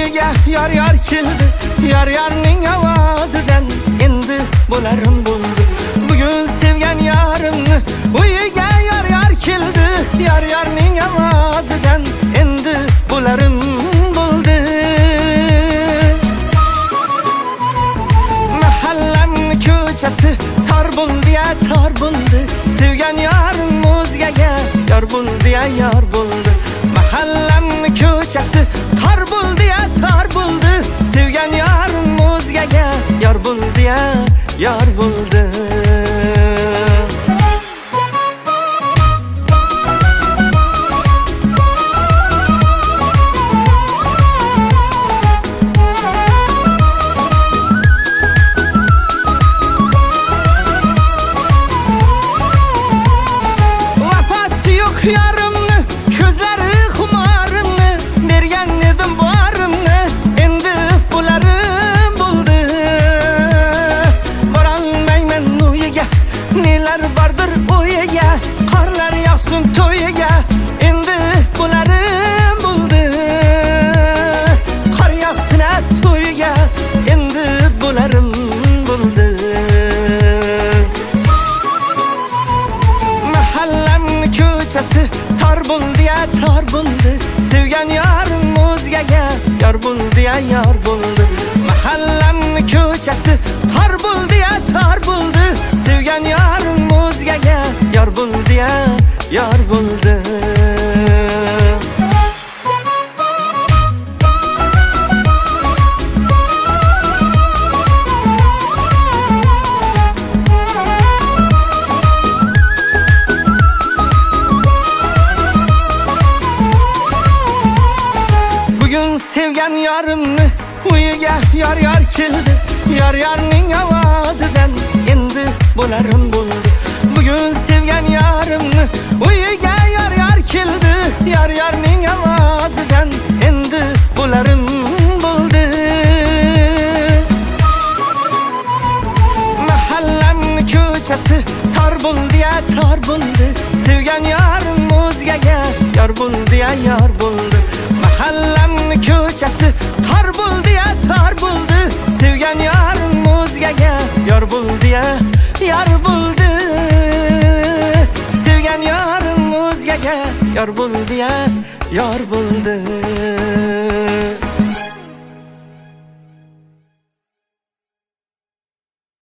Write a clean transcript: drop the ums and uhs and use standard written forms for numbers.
uyiga yar keldi, yarning ovozidan endi bo'larim bo'ldi. Bugun sevgan yarimni uyiga yar keldi, yarning ovozidan endi bo'larim bo'ldi. Mahallamni ko'chasi tor bo'ldi, tor bo'ldi. Sevgan yarim o'zgaga yar bo'ldi, yar bo'ldi. Mahallamni ko'chasi tor bo'ldi, tor bo'ldi. Sevgan yarim o'zgaga yar bo'ldi, yar bo'ldi. Vafasi yo'q yarimni, ko'zlari xumarimni, bergan edim borimni, endi bo'larim bo'ldi. Borolmayman uyiga, nelar bordir o'yiga, qorlar yog'sin to'yiga, endi bo'larim bo'ldi. Qor yog'sin to'yiga, endi bo'larim bo'ldi. Mahallamni ko'chasi tor bo'ldi, tor bo'ldi. Sevgan yarim o'zgaga yar bo'ldi, yar bo'ldi. Mahallamni ko'chasi tor bo'ldi, tor bo'ldi. Sevgan yarim o'zgaga yar bo'ldi, yar bo'ldi. Bugun sevgan yarimni uyiga yar keldi, yarning ovozidan endi bo'larim bo'ldi. Bugun sevgan yarimni uyiga yar keldi, yarning ovozidan endi bo'larim bo'ldi. Mahallamni ko'chasi tor bo'ldi, tor bo'ldi. Sevgan yarim o'zgaga yar bo'ldi, yar bo'ldi. Mahallamni ko'chasi tor bo'ldi, tor bo'ldi. Sevgan yarim o'zgaga yar bo'ldi, yar bo'ldi. Sevgan yarim o'zgaga yar bo'ldi, yar bo'ldi.